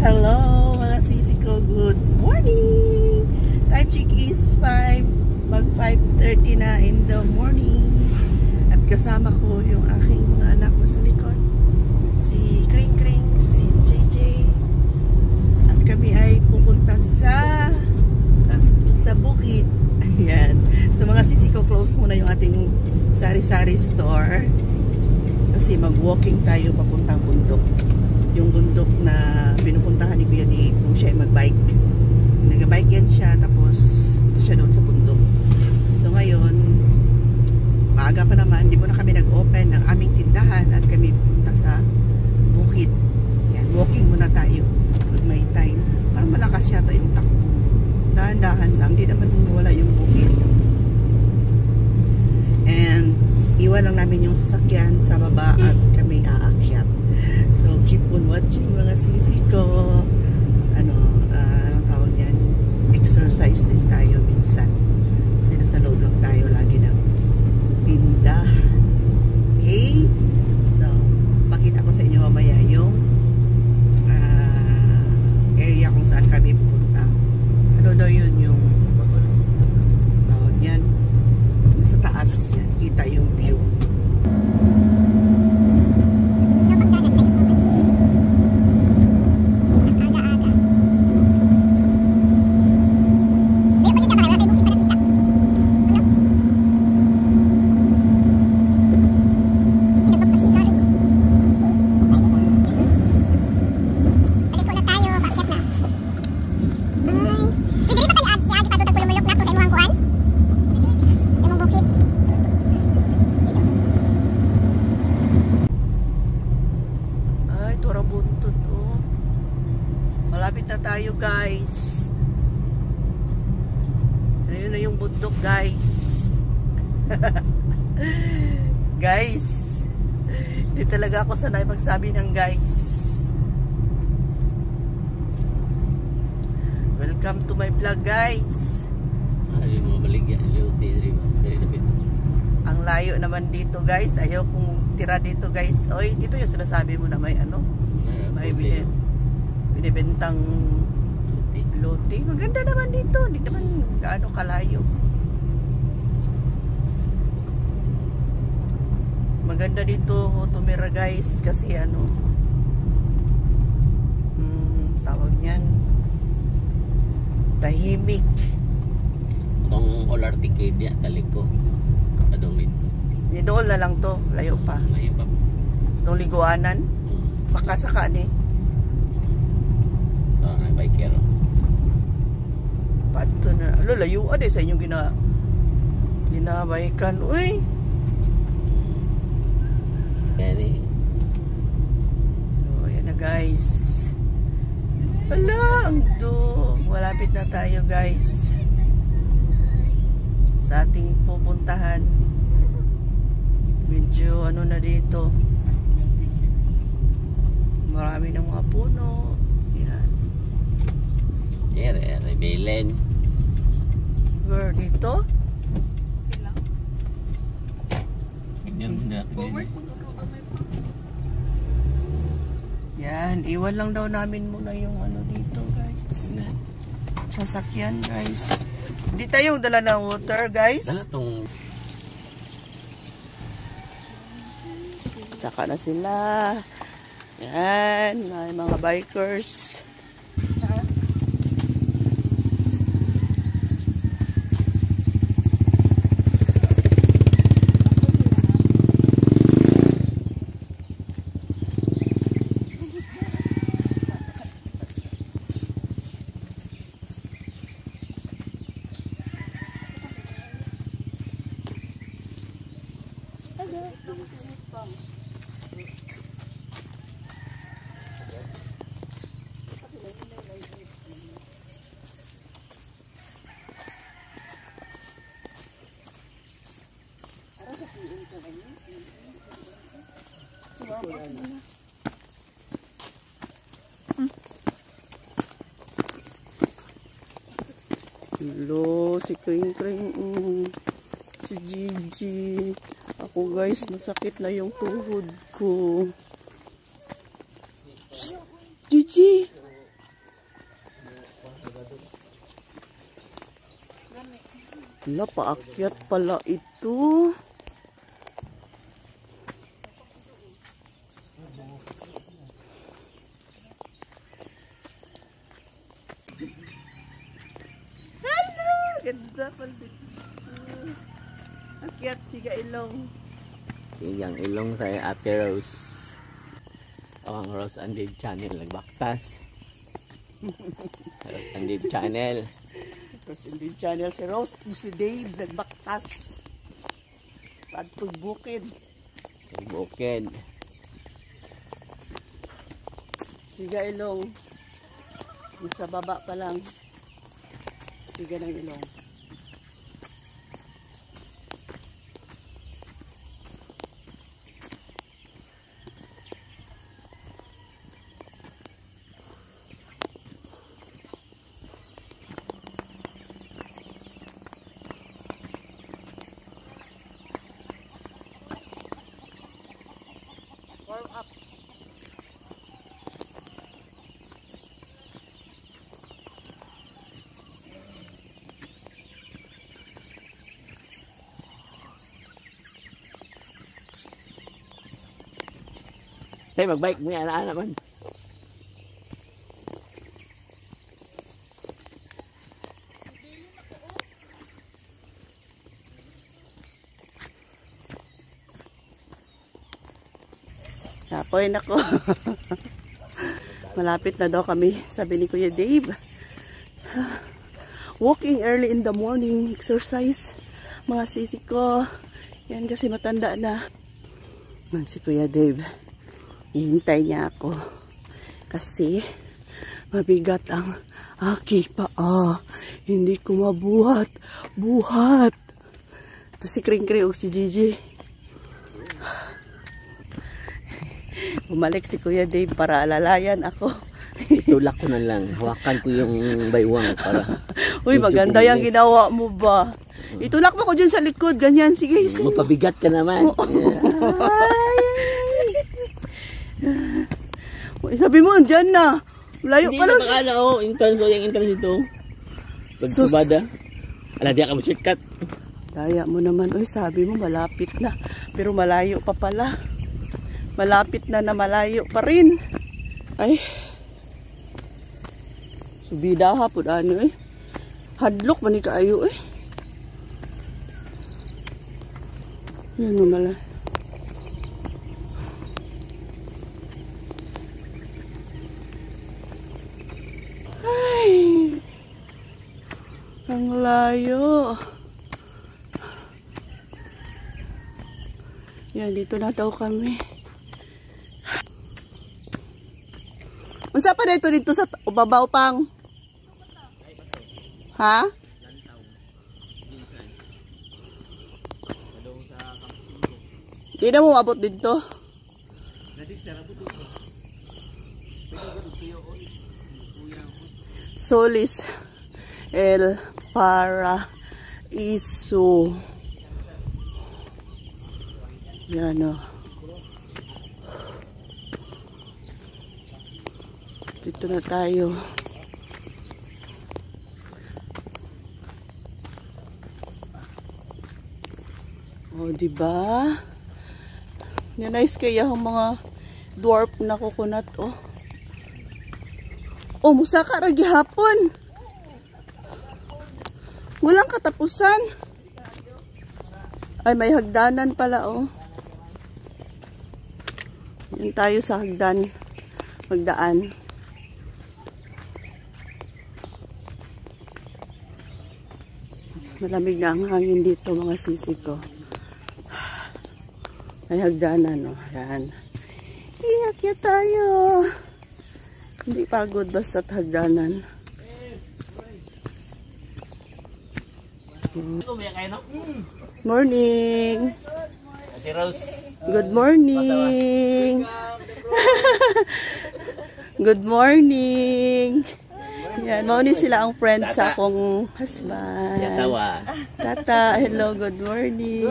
Hello mga sisi ko, good morning! Time check is 5:30 na in the morning. At kasama ko yung aking mga anak na sa likod. Si Kring Kring, si JJ. At kami ay pupunta sa bukid. Ayan. So mga sisi ko, close muna yung ating sari-sari store. Kasi mag-walking tayo papuntang bundok. Yung bundok na pinupuntahan ni Kuya Di kung siya ay mag-bike. Nag-bike yan siya, tapos ito siya doon sa bundok. So ngayon, maaga pa naman, hindi mo na kami nag-open ng aming tindahan at kami punta sa bukid. Yan, walking muna tayo pag may time. Para malakas yata yung takbo. Dahan-dahan lang, hindi naman wala yung bukid. And iwan lang namin yung sasakyan sa baba at kami aakyat. So keep on watching mga sisi ko. Anong tawag yan? Exercise din tayo minsan. Kasi nasa loob lang tayo lagi ng tindahan. Okay? So, pakita ko sa inyo mamaya yung area kung saan kami pupunta. Ano daw yun yung tawag yan? Nasa taas yan. Kita yung view. Malapit na tayo guys. Ayun na yung bundok guys. Guys, di talaga ako sanay magsabi ng guys. Welcome to my vlog guys. Ang layo naman dito guys. Ayaw kong tira dito guys. Oy, dito yung sinasabi mo na may ano, may binibentang lote. Maganda naman dito. Hindi naman gaano kalayo. Maganda dito tumira guys. Kasi ano, tawag niyan, tahimik. Itong all-articade niya, taliko. Adong nito. Doon na lang to. Layo pa. Layo pa. Itong liguanan. Pakasaka ni. Biker. Pato na. Alo, layo ade sa inyong ginabaykan. Uy. Yan Oh, yan na guys. Ala, ang dog. Malapit na tayo guys sa ating pupuntahan. Medyo ano na dito. Marami ng mga puno. Rebelen. Where dito? Yan, iwan lang daw namin muna yung ano dito guys. Sasakyan guys. Hindi tayo dala ng water guys. Dala tong. Tsaka na sila. Yan, may mga bikers. Hello, si Kring Kring, si Gigi. Ako guys, masakit na yung tuhod ko. Gigi, Wala, paakyat pala ito. Hello! Ganda pala dito. Akyat, siga ilong. Sigang ilong sa Ate Rose. Ang Rose and Dave channel nagbaktas. Rose and Dave channel. Rose and Dave channel si Rose si Dave nagbaktas. Pagbukid. Bukid. Siga ilong. Sa baba pa lang. Siga ng ilong. Warm up. Say magbike mo yan naman. Napoy na ko. Malapit na daw kami, sabi ni Kuya Dave. Walking early in the morning, exercise. Mga sisi ko. Yan kasi matanda na. Man si Kuya Dave. Hihintay niya ako. Kasi mabigat ang aking paa. Hindi ko mabuhat. Buhat. Ito si Kring Kring o si Gigi. Bumalik si Kuya Dave para alalayan ako. Itulak ko na lang. Hawakan ko yung baywang para. Uy, maganda yung ginawa mo ba? Itulak mo ko dyan sa likod. Ganyan. Sige. Mapabigat ka naman. Sabi mo, dyan na. Layo Hindi pa lang. na makala oh. Entrance o yung entrance ito. Pagkubada. Ala, di ka mo shortcut. Daya mo naman. Uy, sabi mo malapit na. Pero malayo pa pala. Malapit na malayo pa rin. Ay. Subida ha po ano eh. Hadlok man ni kaayo eh. Yan mo mala. Ay. Ang layo. Yan, dito na daw kami. Unsa pa dito sa ubabaw pang? Ha? Di na mo abot dito. Solis El Paraiso. Yan o. Dito na tayo. O, diba? Nice kaya ang mga dwarf na coconut, oh. Oh, musa ka ra gihapon. Walang katapusan. Ay, may hagdanan pala, oh. Yan tayo sa hagdan. Magdaan. Malamig na ang hangin dito, mga sisi ko. May hagdanan, no? Yan. Iyakyat tayo. Hindi pagod basta't hagdanan. Morning. Ate Rose. Good morning. Good morning. Yan, mauni sila ang friend sa akong husband. Yasawa. Tata, hello, good morning.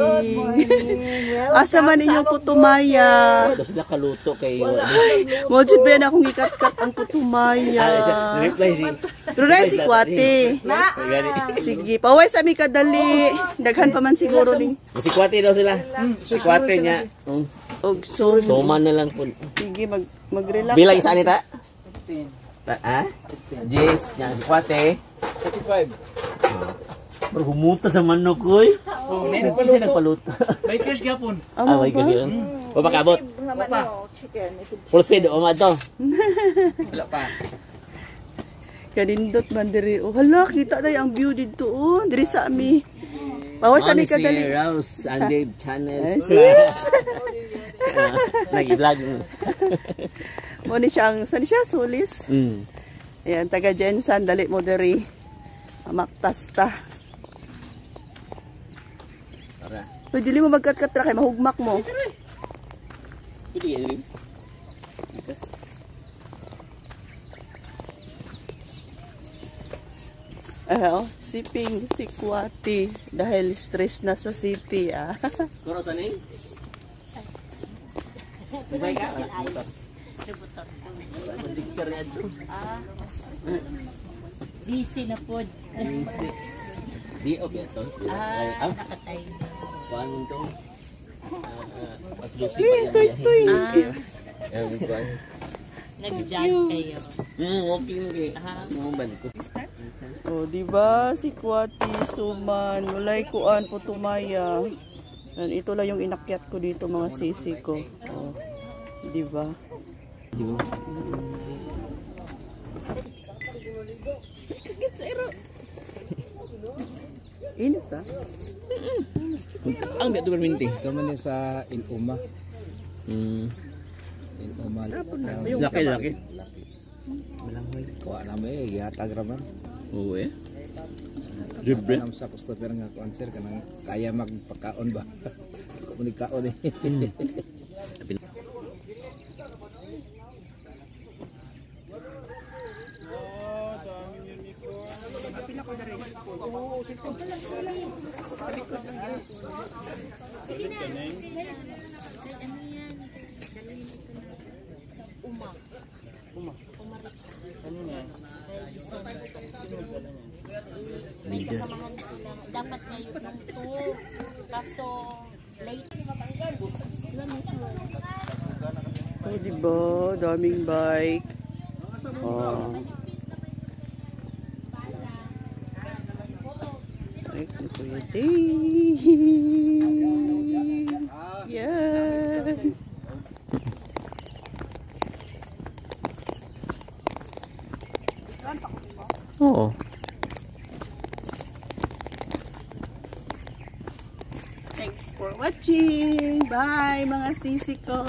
Asa man inyong putumaya? Tapos nakaluto kayo. Mojud ba yan akong ikat-kat ang putumaya? Reply si Runay si Kwate. Sige, paway sa mi kadali. Daghan pa man siguro ni. Si Kwate daw sila. Si Kwate niya. Og so. Suman na lang po. Sige, mag-relax. Bilang isa nita? Ha? Jess, niya si Kwate. 35. Pero humuta sa manok ko eh. Oh, Hindi siya nagpaluto. may cash gyapon. Ah, may kasi yun. Papakabot. Full speed, o to. Wala pa. Kanindot man diri. Oh, hala, kita na ang view dito. Oh, diri sa ami. Paway sa mi kadali. Si Rose Andy Channel. Sis. Nag-vlog. Mo ni siyang, saan siya? Solis. Ayan, taga Jensan, dali mo diri. Amaktas ta. Tara. Pwede li mo magkat-katra kay mahugmak mo. Pwede yan rin. Siping si Kwati dahil stress na sa city Kuro saan eh? Bye ka? Busy na po. Di okay ito. Nakatay. Paano ito? Mas lucy pa yan. Tuy. Nag-jog kayo. Okay. Sumuban ko. Oh, di ba si Kwati suman, walay kuan po tumaya. Ito lang yung inakyat ko dito mga sisi ko. Oh, di ba? Di ba? Init ba? Ang dito berminti. Kaman sa Inuma. Inuma. Laki. Kuha naman eh, gihatag raman. Oo eh. Libre. Ang sa customer nga kuan sir kanang kaya magpakaon ba? Komunikaon eh. Samahan sila. Dapat ngayon ng 2. Kaso, late. Oh, di ba? Daming bike. Oh. Ay, ito po yung day. Yan. Oo. Thanks for watching. Bye mga sisi ko.